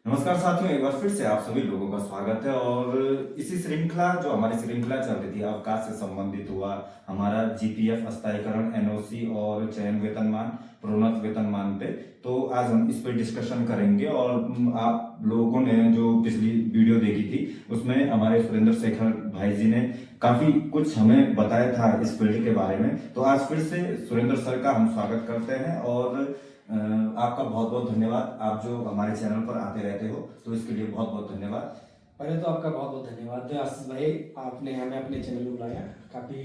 नमस्कार साथियों, एक बार फिर से आप सभी लोगों का स्वागत है। और इसी श्रृंखला जो हमारी श्रृंखला चल रही थी अवकाश से संबंधित हुआ हमारा जीपीएफ अस्थायीकरण, एनओसी और चयन वेतनमान, प्रोन्नत वेतनमान पे। तो आज हम इस पे डिस्कशन करेंगे। और आप लोगों ने जो पिछली वीडियो देखी थी उसमें हमारे सुरेंद्र शेखर भाई जी ने काफी कुछ हमें बताया था इस फील्ड के बारे में। तो आज फिर से सुरेंद्र सर का हम स्वागत करते हैं और आपका बहुत बहुत धन्यवाद। आप जो हमारे चैनल पर आते रहते हो तो इसके लिए बहुत बहुत धन्यवाद। पहले तो आपका बहुत बहुत धन्यवाद आशीष भाई, आपने हमें अपने चैनल में बुलाया। काफ़ी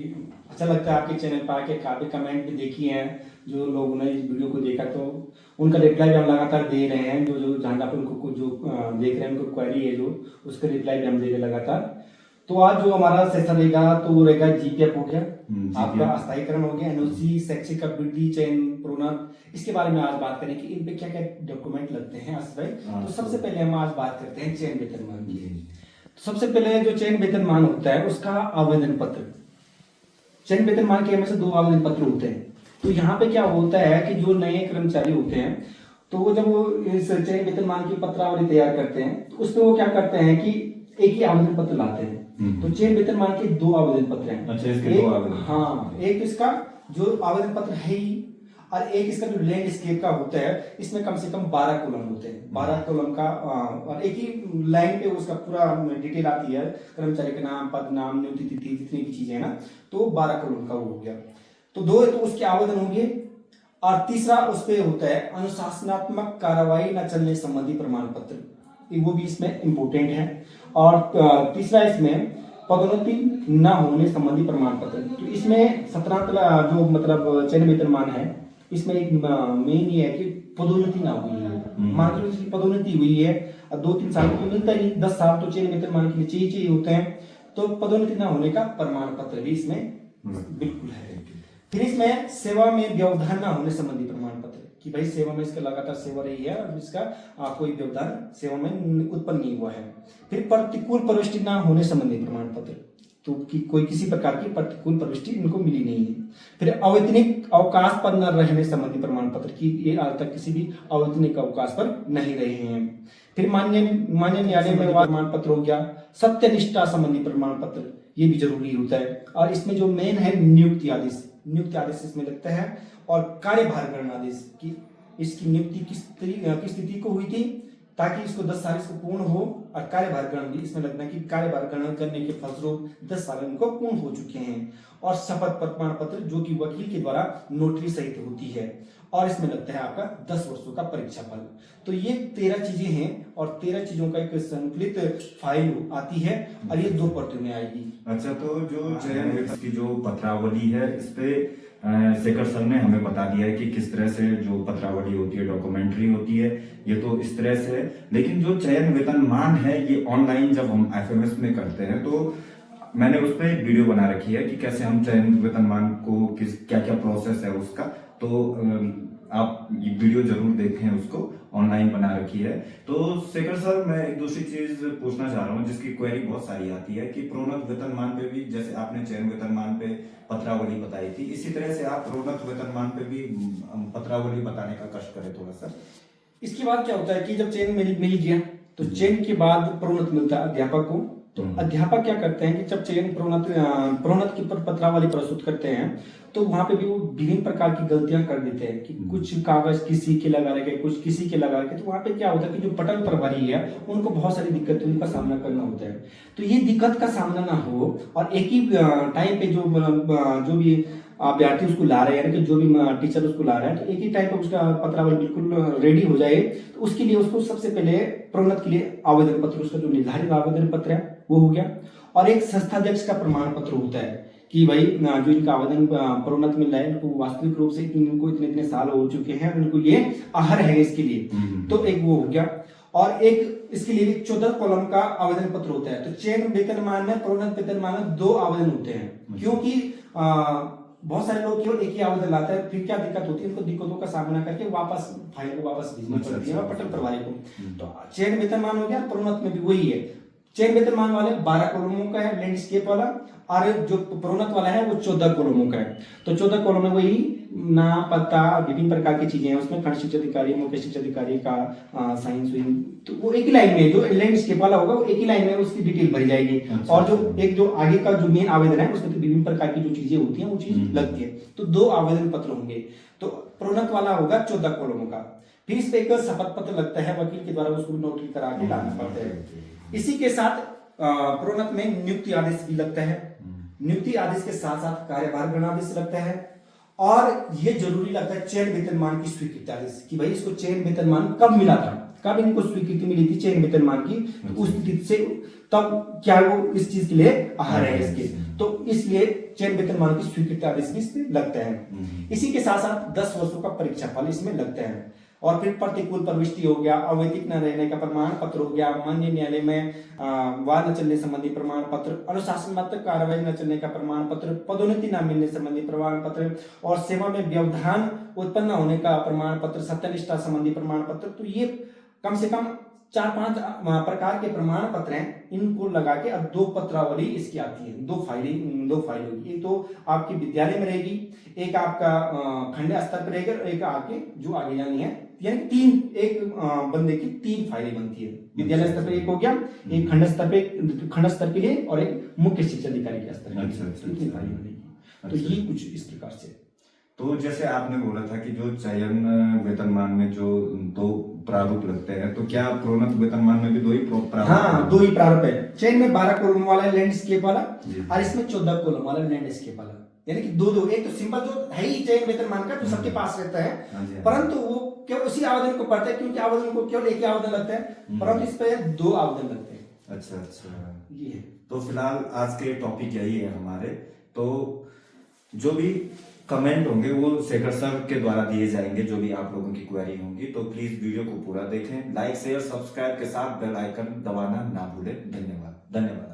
अच्छा लगता है आपके चैनल पर आके। काफ़ी कमेंट भी देखी हैं, जो लोगों ने इस वीडियो को देखा तो उनका रिप्लाई भी हम लगातार दे रहे हैं। जो जो जहाँ पर उनको जो देख रहे हैं उनको क्वेरी है जो उसका रिप्लाई भी हम दे रहे हैं लगातार। तो आज जो हमारा सेशन रहेगा तो वो रहेगा जीपीएफ हो गया, आपका अस्थायीकरण हो गया, एनओसी, शैक्षिक अभिवृद्धि, चयन, प्रोन्नत, इसके बारे में आज बात करें कि इन पे क्या क्या डॉक्यूमेंट लगते हैं आशीष भाई। तो सबसे पहले हम आज बात करते हैं चयन वेतनमान की। तो सबसे पहले जो चयन वेतनमान होता है उसका आवेदन पत्र। चयन वेतनमान के हमेशा 2 आवेदन पत्र होते हैं। तो यहाँ पे क्या होता है कि जो नए कर्मचारी होते हैं तो वो जब वो इस चयन वेतनमान की पत्रावली तैयार करते हैं तो उसमें वो क्या करते हैं कि एक ही आवेदन पत्र लाते हैं। तो चयन वेतनमान के 2 आवेदन पत्र हैं। अच्छा, इसके 2 आवेदन। हाँ, एक इसका जो आवेदन पत्र है ही, और एक इसका जो लैंडस्केप का होता है इसमें कम से कम 12 कॉलम होते हैं। 12 कॉलम का और एक ही लाइन पे उसका पूरा डिटेल आती है, कर्मचारी का नाम, पद नाम, नियुक्ति तिथि, जितनी भी चीजें हैं ना। तो 12 कॉलम का हो गया। तो 2 तो उसके आवेदन होंगे। और तीसरा उस पे होता है अनुशासनात्मक कार्रवाई न चलने संबंधी प्रमाण पत्र, वो भी इसमें इंपोर्टेंट है। और तीसरा इसमें पदोन्नति न होने संबंधी प्रमाण पत्र। तो इसमें 17 जो मतलब चयन वेतनमान है इसमें एक मेन ये है कि पदोन्नति ना हुई है। मान लो इसकी पदोन्नति हुई है और 2-3 साल तो मिलता ही, 10 साल तो चयन वेतनमान के लिए चाहिए होते हैं। तो पदोन्नति ना होने का प्रमाण पत्र भी इसमें बिल्कुल है। फिर इसमें सेवा में व्यवधान ना होने संबंधी प्रमाण पत्र कि भाई सेवा में इसका लगातार सेवा रही है और इसका कोई व्यवधान सेवा में उत्पन्न नहीं हुआ है। फिर प्रतिकूल प्रविष्टि ना होने संबंधी प्रमाण पत्र, तो कि कोई किसी प्रकार की प्रतिकूल प्रविष्टि इनको मिली नहीं है। फिर अवैतनिक अवकाश पर न रहने संबंधी प्रमाण पत्र कि ये आज तक किसी भी अवैतनिक अवकाश पर नहीं रहे हैं। फिर मान्य न्यायालय में प्रमाण पत्र हो गया। सत्यनिष्ठा संबंधी प्रमाण पत्र ये भी जरूरी होता है। और इसमें जो मेन है नियुक्ति आदेश, नियुक्ति आदेश इसमें लगता है। और कार्यभार ग्रहण आदेश की इसकी नियुक्ति किस तिथि को हुई थी ताकि इसको 10 साल इसको पूर्ण हो। और कार्यभार ग्रहण भी इसमें लगता है कि कार्यभार ग्रहण करने के फलस्वरूप 10 साल इनको पूर्ण हो चुके हैं। और शपथ प्रमाण पत्र जो कि वकील के द्वारा नोटरी सहित होती है। और इसमें लगता है आपका 10 वर्षों का परीक्षा फल। तो ये 13 चीजें हैं और 13 चीजों का एक संकलित फाइल आती है और ये 2 प्रतियों में आएगी। अच्छा, तो जो चयन की जो पत्रावली है इस पे शेखर सर ने हमें बता दिया है कि किस तरह से जो पत्रावली होती है, डॉक्यूमेंट्री होती है, ये तो इस तरह से है। लेकिन जो चयन वेतनमान है ये ऑनलाइन जब हम एफएमएस में करते हैं तो मैंने उस पर एक वीडियो बना रखी है कि कैसे हम चयन वेतनमान को क्या क्या प्रोसेस है उसका। तो आप ये वीडियो जरूर देखें, उसको ऑनलाइन बना रखी है। तो शेखर सर, मैं एक दूसरी चीज पूछना चाह रहा हूँ जिसकी क्वेरी बहुत सारी आती है कि प्रोन्नत वेतनमान पे भी, जैसे आपने चयन वेतनमान पे पत्रावली बताई थी, इसी तरह से आप प्रोन्नत वेतनमान पे भी पत्रावली बताने का कष्ट करें थोड़ा सा। इसके बाद क्या होता है कि जब चयन मिल गया तो चयन के बाद प्रोन्नत मिलता है अध्यापक को। तो अध्यापक क्या करते हैं कि जब चयन प्रोन्नत की पत्रावली प्रस्तुत करते हैं तो वहां पे भी वो विभिन्न प्रकार की गलतियां कर देते हैं कि कुछ कागज किसी के लगा रखे, कुछ किसी के लगा रखे। तो वहां पे क्या होता है कि जो पटल प्रभारी है उनको बहुत सारी दिक्कतों का सामना करना होता है। तो ये दिक्कत का सामना ना हो और एक ही टाइम पे जो भी अभ्यर्थी उसको ला रहे हैं, जो भी टीचर उसको ला रहा है, तो एक ही टाइम पर उसका पत्रावली बिल्कुल रेडी हो जाए। तो उसके लिए उसको सबसे पहले प्रोन्नत के लिए आवेदन पत्र, उसका जो निर्धारित आवेदन पत्र है वो हो गया। और एक संस्थाध्यक्ष का प्रमाण पत्र होता है कि भाई जो इनका आवेदन प्रोन्नत मिल रहा है इनको वास्तविक रूप से इनको इतने साल हो चुके हैं, इनको ये आहर है इसके लिए। तो एक वो हो गया। और एक इसके लिए 14 कॉलम का आवेदन पत्र होता है। तो चयन वेतनमान में, प्रोन्नत वेतनमान में 2 आवेदन होते हैं, क्योंकि बहुत सारे लोग केवल एक ही आवेदन लाते हैं। फिर क्या दिक्कत होती है, उनको दिक्कतों का सामना करके वापस फाइल को वापस भेजना पड़ती है पटल प्रभारी को। तो चयन वेतनमान हो गया, प्रोन्नत में भी वही है। चयन वेतनमान वाले 12 कॉलमों का है लैंडस्केप वाला, और जो प्रोन्नत वाला है वो 14 कॉलमों का है। तो 14 कॉलम में वही नाम, पता, विभिन्न प्रकार की चीजें हैं उसमें, खंड शिक्षा अधिकारी, मुख्य शिक्षा अधिकारी का साइन सुइन, तो वो एक ही लाइन में, जो लैंडस्केप वाला होगा वो एक ही लाइन में उसकी डिटेल भरी जाएगी। और जो एक जो आगे का जो मेन आवेदन है उसमें तो विभिन्न प्रकार की जो चीजें होती हैं वो चीज लगती है। तो 2 आवेदन पत्र होंगे। तो प्रोन्नत वाला होगा 14 कॉलमों का। फिर इस पे एक शपथ पत्र लगता है, वकील के द्वारा उसको नोटरी करा के लाना पड़ता है। इसी के साथ प्रोन्नत में नियुक्ति आदेश भी लगता है। नियुक्ति आदेश के साथ साथ कार्यभार ग्रहणादेश लगता है, और ये जरूरी लगता है चयन वेतनमान की स्वीकृति आदेश, कि भाई इसको चयन वेतनमान कब मिला था, कब इनको स्वीकृति मिली थी चयन वेतनमान की, तो उस स्थिति से तब क्या वो इस चीज के लिए अर्ह है इसके, तो इसलिए चयन वेतनमान की स्वीकृति आदेश भी इसमें लगता है। इसी के साथ साथ 10 वर्षों का परीक्षा फल इसमें लगता है। और फिर प्रतिकूल प्रविष्टि हो गया, अवैधिक न रहने का प्रमाण पत्र हो गया, मान्य न्यायालय में वाद न चलने संबंधी प्रमाण पत्र, अनुशासनात्मक कार्रवाई न चलने का प्रमाण पत्र, पदोन्नति न मिलने संबंधी प्रमाण पत्र, और सेवा में व्यवधान उत्पन्न होने का प्रमाण पत्र, सत्यनिष्ठा संबंधी प्रमाण पत्र। तो ये कम से कम 4-5 प्रकार के प्रमाण पत्र हैं, इनको लगा के अब 2 पत्रावली इसकी आती है, 2 फाइलें होगी। एक तो आपकी विद्यालय में रहेगी, एक आपका खंड स्तर पर रहेगा, एक आगे जो आगे जानी है, यानी 3 एक बंदे की 3 फाइलें बनती है। विद्यालय स्तर पर एक हो गया, एक खंड स्तर के लिए, और एक मुख्य शिक्षा अधिकारी के स्तर के लिए, 3 फाइलें बनेगी। तो ये कुछ इस प्रकार से। तो जैसे आपने बोला था कि जो चयन वेतनमान में जो 2 प्रारूप लगते हैं, तो क्या प्रोन्नत वेतनमान में भी 2 ही प्रारूप? हाँ, 2 ही प्रारूप है। चयन में 12 कॉलम वाला लैंडस्केप वाला, और इसमें 14 कॉलम वाला लैंडस्केप वाला, यानी कि 2-2। एक तो सिंपल जो है ही चयन वेतनमान का, जो सबके पास रहता है, परंतु वो केवल उसी आवेदन को पढ़ते हैं, क्योंकि आवेदन को केवल एक ही आवेदन लगता है, परंतु इस पे 2 आवेदन लगते हैं। अच्छा, ये है। तो फिलहाल आज के टॉपिक यही है हमारे। तो जो भी कमेंट होंगे वो शेखर सर के द्वारा दिए जाएंगे, जो भी आप लोगों की क्वेरी होंगी। तो प्लीज वीडियो को पूरा देखें, लाइक शेयर सब्सक्राइब के साथ बेल आइकन दबाना ना भूलें। धन्यवाद।